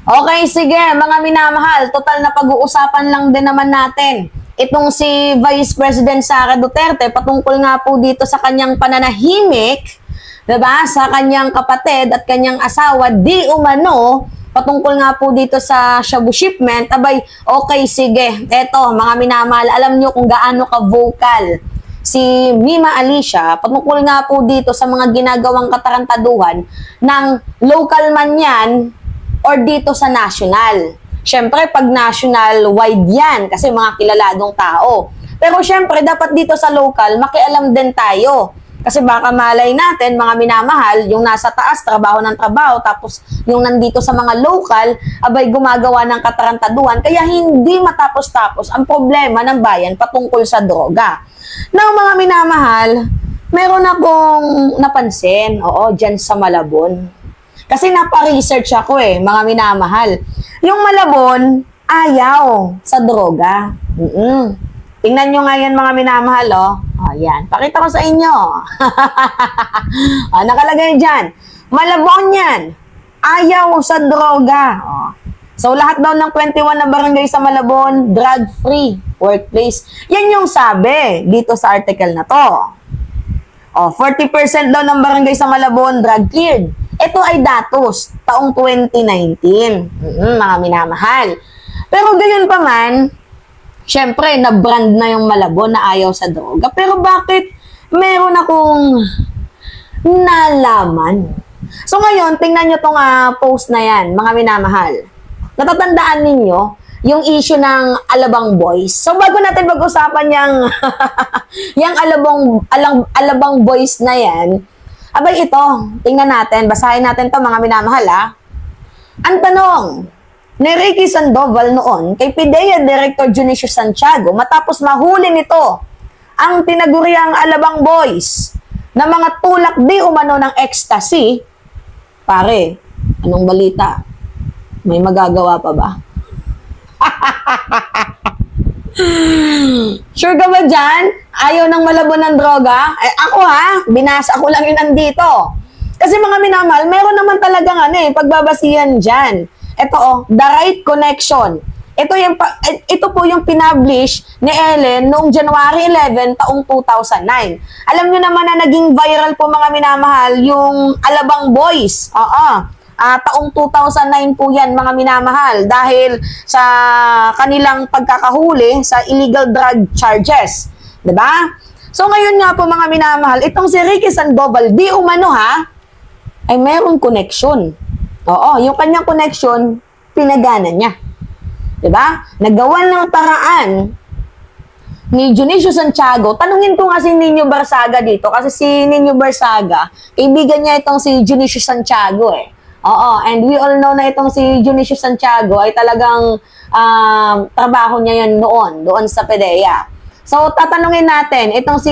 Okay, sige, mga minamahal, total na pag-uusapan lang din naman natin. Itong si Vice President Sara Duterte, patungkol nga po dito sa kanyang pananahimik, diba? Sa kanyang kapatid at kanyang asawa, di umano, patungkol nga po dito sa shabu shipment. Abay, okay, sige, eto, mga minamahal, alam nyo kung gaano ka-vocal si Mima Alicia, patungkol nga po dito sa mga ginagawang katarantaduhan ng local man yan, or dito sa national. Siyempre, pag national, wide yan kasi mga kilaladong tao. Pero siyempre, dapat dito sa local, makialam din tayo. Kasi baka malay natin, mga minamahal, yung nasa taas, trabaho ng trabaho, tapos yung nandito sa mga local, abay gumagawa ng katarantaduhan, kaya hindi matapos-tapos ang problema ng bayan patungkol sa droga. Now, mga minamahal, meron akong napansin, dyan sa Malabon. Kasi napa-research ako mga minamahal. Yung Malabon, ayaw sa droga. Tingnan nyo nga yan, mga minamahal, yan. Pakita ko sa inyo. Nakalagay dyan. Malabon yan. Ayaw sa droga. So, lahat daw ng 21 na barangay sa Malabon, drug-free workplace. Yan yung sabi dito sa article na to. 40% daw ng barangay sa Malabon, drug-cleared. Ito ay datos, taong 2019, mga minamahal. Pero gayon pa man, syempre, na-brand na yung Malabon na ayaw sa droga. Pero bakit meron akong nalaman? So ngayon, tingnan nyo itong post na yan, mga minamahal. Natatandaan ninyo yung issue ng Alabang Boys. So bago natin pag-usapan yung Alabang Boys na yan, abay ito, tingnan natin, basahin natin to, mga minamahal. Ang tanong ni Ricky Sandoval noon kay PIDEA Director Junicio Santiago matapos mahuli nito ang tinaguriang Alabang Boys na mga tulak di umano ng ecstasy. Pare, anong balita? May magagawa pa ba? Sure ka ba dyan? Ayaw ng Malabon ng droga? Ako binasa ko lang yun nandito. Kasi mga minamahal, meron naman talagang pagbabasihan dyan. Ito The Right Connection. Ito po yung pinablish ni Ellen noong January 11, taong 2009. Alam nyo naman na naging viral po, mga minamahal, yung Alabang Boys. Taong 2009 po yan, mga minamahal, dahil sa kanilang pagkakahuli sa illegal drug charges. Diba? So ngayon nga po, mga minamahal, itong si Ricky Sandoval, di umano ay mayroong connection. Yung kanyang connection, pinagana niya. Diba? Nagawan ng paraan ni Junicio Santiago. Tanungin ko nga si Nino Barsaga dito, kasi si Nino Barsaga, kaibigan niya itong si Junicio Santiago and we all know na itong si Junicio Santiago ay talagang trabaho niya yan doon sa PIDEA. So, tatanungin natin, itong si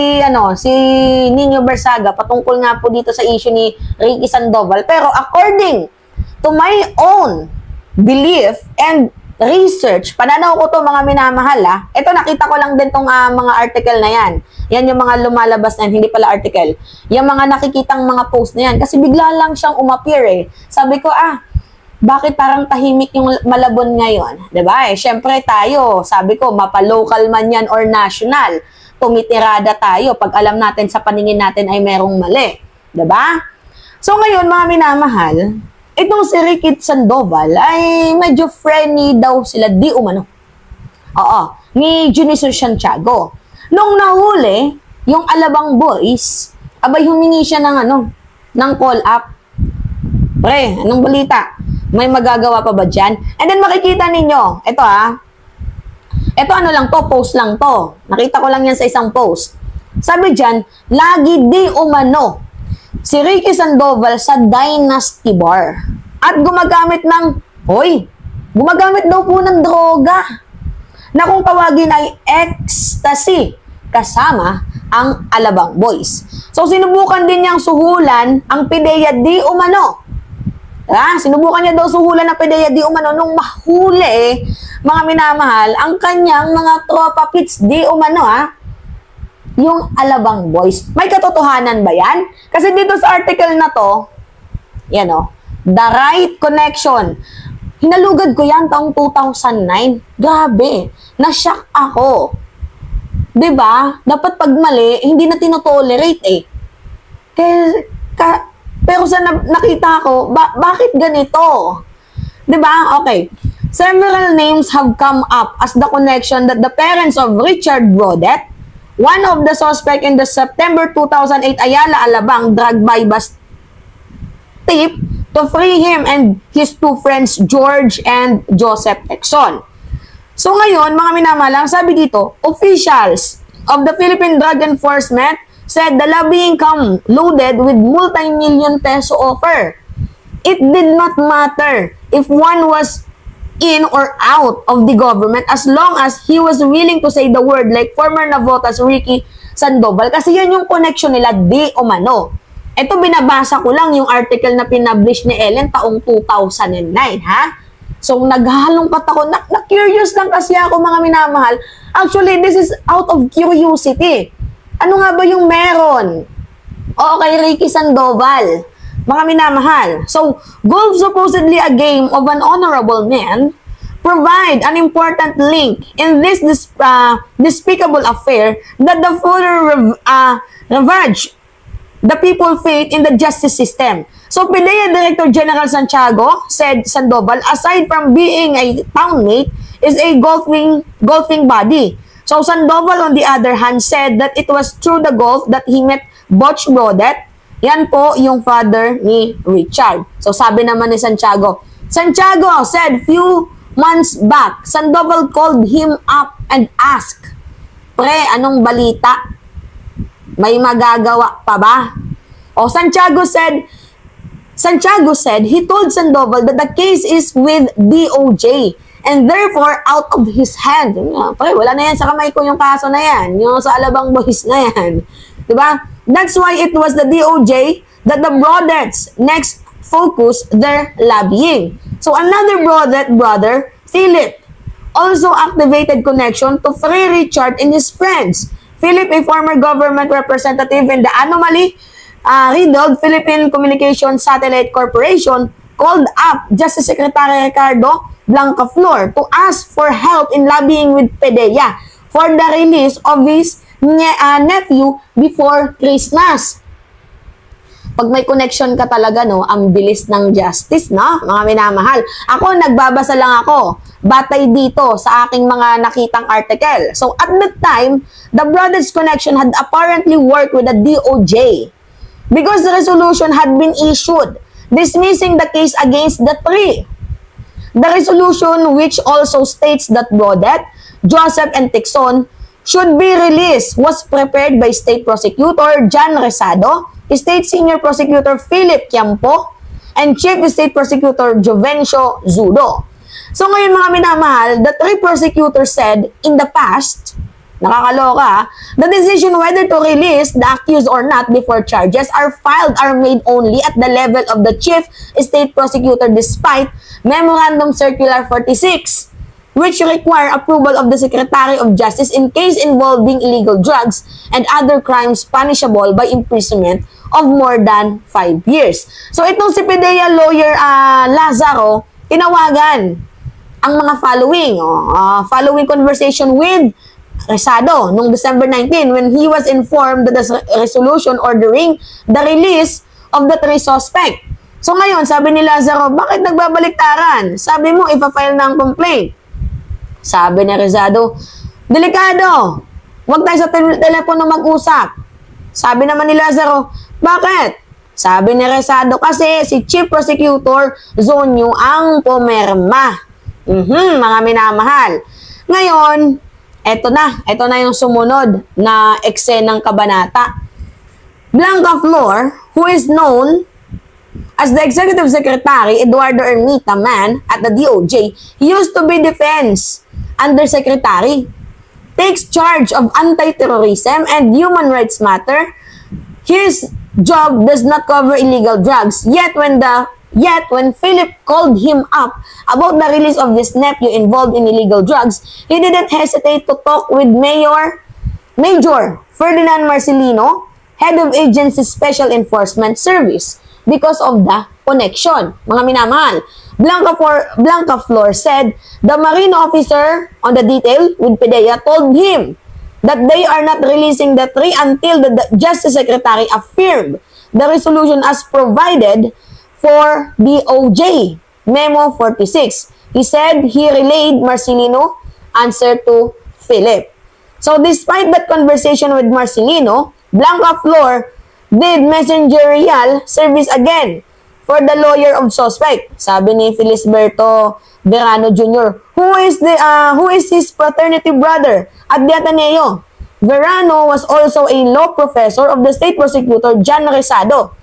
Nino Barsaga, patungkol nga po dito sa issue ni Ricky Sandoval. Pero according to my own belief and research, pananaw ko to, mga minamahal ito, nakita ko lang din tong mga article na yan. Yan yung mga lumalabas na yan, hindi pala article. Yung mga nakikitang mga post na yan. Kasi bigla lang siyang umappear Sabi ko, bakit parang tahimik yung Malabon ngayon? Diba syempre tayo, sabi ko, mapa-local man yan or national, tumitirada tayo pag alam natin sa paningin natin ay merong mali. Diba? So ngayon, mga minamahal, itong si Ricky Sandoval ay medyo friendly daw sila, di umano. Ni Junicio Santiago. Nung nahuli, yung Alabang Boys, abay humingi siya ng call up. Pre, anong balita? May magagawa pa ba dyan? And then makikita ninyo, ito ito post lang to. Nakita ko lang yan sa isang post. Sabi dyan, lagi di umano si Ricky Sandoval sa Dynasty Bar. At gumagamit gumagamit daw po ng droga na kung tawagin ay ecstasy kasama ang Alabang Boys. So, sinubukan din niyang suhulan ang PIDEA di umano. Sinubukan niya daw suhulan ng PIDEA di umano nung mahuli, mga minamahal, ang kanyang mga tropa pits di umano, yung Alabang Boys. May katotohanan ba yan? Kasi dito sa article na to, yan The Right Connection. Hinalugad ko yan taong 2009. Grabe, na-shock ako. 'Di ba? Dapat pag mali, hindi na tinotolerate eh. Pero sa nakita ko, bakit ganito? 'Di ba? Okay. Several names have come up as the connection that the parents of Richard Brodet, one of the suspect in the September 2008 Ayala Alabang drug buy bust tip to free him and his two friends George and Joseph Exxon. So ngayon, mga minamalang, sabi dito, officials of the Philippine Drug Enforcement said the lobbying come loaded with multi-million peso offer. It did not matter if one was in or out of the government as long as he was willing to say the word like former Navotas Ricky Sandoval. Kasi yan yung connection nila, di o mano. Ito binabasa ko lang yung article na pinablish ni Ellen taong 2009, ha? So, naghalongkat ako. Na-curious lang kasi ako, mga minamahal. Actually, this is out of curiosity. Ano nga ba yung meron? O kay Ricky Sandoval, mga minamahal. So, golf supposedly a game of an honorable man provide an important link in this despicable affair that the further ravage the people faith in the justice system. So, PDEA Director General Santiago said Sandoval, aside from being a townmate, is a golfing buddy. So, Sandoval, on the other hand, said that it was through the golf that he met Butch Brodet. Yan po yung father ni Richard. So, sabi naman ni Santiago said few months back, Sandoval called him up and asked, "Pre, anong balita? May magagawa pa ba?" O, Santiago said he told Sandoval that the case is with DOJ and therefore out of his hand. Pre, wala na yan sa kamay ko yung kaso na yan. Yung sa Alabang Boys na yan. Diba? That's why it was the DOJ that the Brodets next focus their lobbying. So another Brodet brother, Philip, also activated connection to free Richard and his friends. Philip, a former government representative in the anomaly riddled Philippine Communications Satellite Corporation, called up Justice Secretary Ricardo Blancaflor to ask for help in lobbying with PDEA for the release of his nephew before Christmas. Pag may connection ka talaga, no, ang bilis ng justice, no, mga minamahal. Ako, nagbabasa lang ako, batay dito sa aking mga nakitang article. So, at that time, the Brothers Connection had apparently worked with the DOJ because the resolution had been issued dismissing the case against the three. The resolution, which also states that Brodet, Joseph, and Tixon should be released, was prepared by State Prosecutor John Resado, State Senior Prosecutor Philip Quiampo, and Chief State Prosecutor Jovencio Zudo. So ngayon, mga minamahal, the three prosecutors said in the past, nakakaloka, the decision whether to release the accused or not before charges are made only at the level of the Chief State Prosecutor despite Memorandum Circular 46, which require approval of the Secretary of Justice in case involving illegal drugs and other crimes punishable by imprisonment of more than 5 years. So itong si PDEA lawyer Lazaro, tinawagan ang mga following conversation with Resado noong December 19 when he was informed that the resolution ordering the release of the three suspect. So ngayon, sabi ni Lazaro, bakit nagbabaliktaran? Sabi mo, ipa-file ng complaint. Sabi ni Resado, delikado, huwag tayo sa telepono mag-usap. Sabi naman ni Lazaro, bakit? Sabi ni Resado, kasi si Chief Prosecutor Zonyo ang pumirma. Mga minamahal. Ngayon, eto na yung sumunod na eksenang kabanata. Blancaflor, who is known as the Executive Secretary Eduardo Ermita Man at the DOJ, he used to be Defense Undersecretary, takes charge of anti-terrorism and human rights matter. His job does not cover illegal drugs. Yet when Philip called him up about the release of his nephew involved in illegal drugs, he didn't hesitate to talk with Major Ferdinand Marcelino, head of Agency Special Enforcement Service, because of the connection. Mga minamahal, Blancaflor said the marine officer on the detail with PDEA told him that they are not releasing the tree until the Justice Secretary affirmed the resolution as provided for DOJ. Memo 46. He said he relayed Marcelino answer to Philip. So despite that conversation with Marcelino, Blancaflor did managerial service again for the lawyer of suspect. Sabi ni Felisberto Verano Jr., who is his fraternity brother at the Ateneo. Verano was also a law professor of the state prosecutor John Resado.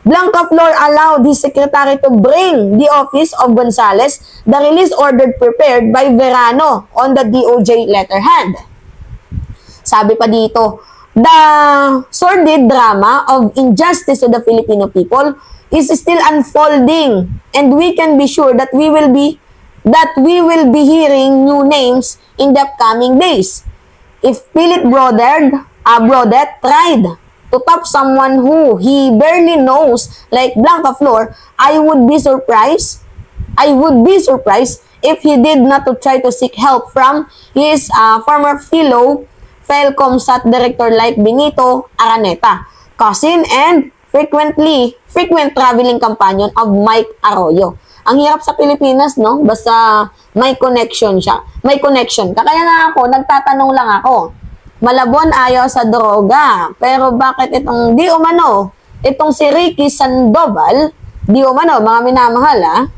Blancaflor allowed his secretary to bring the office of Gonzales the release order prepared by Verano on the DOJ letterhead. Sabi pa dito, the sordid drama of injustice to the Filipino people is still unfolding, and we can be sure that we will be hearing new names in the upcoming days. If Philip Brodet tried to top someone who he barely knows like Blancaflor, I would be surprised if he did not to try to seek help from his former fellow Felcomsat director like Benito Araneta, cousin and frequent traveling companion of Mike Arroyo. Ang hirap sa Pilipinas, no? Basta may connection siya. May connection ka. Kaya nga ako, nagtatanong lang ako. Malabon ayaw sa droga. Pero bakit itong di umano, itong si Ricky Sandoval, di umano, mga minamahal,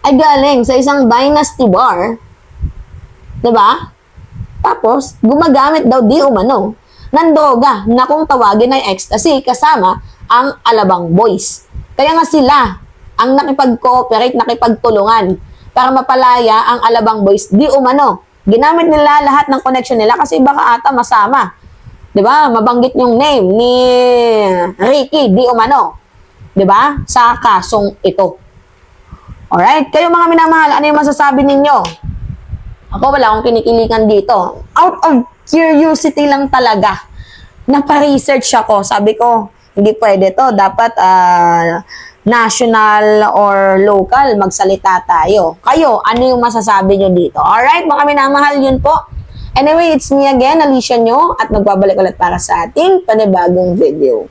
ay galing sa isang dynasty bar. Diba? Tapos, gumagamit daw di umano ng droga na kung tawagin ay ecstasy kasama ang Alabang Boys. Kaya nga sila ang nakipag-cooperate, nakipagtulungan para mapalaya ang Alabang Boys di umano. Ginamit nila lahat ng connection nila kasi baka ata masama. Diba? Mabanggit yung name ni Ricky di umano. Diba? Sa kasong ito. Alright? Kayo mga minamahal, ano yung masasabi ninyo? Ako wala akong kinikilikan dito. Out of curiosity lang talaga. Napa-research ako. Sabi ko, hindi pwede to. Dapat national or local magsalita tayo. Kayo, ano yung masasabi nyo dito? Alright, mga minamahal, yun po. Anyway, it's me again, Alicia nyo, at magbabalik ulit para sa ating panibagong video.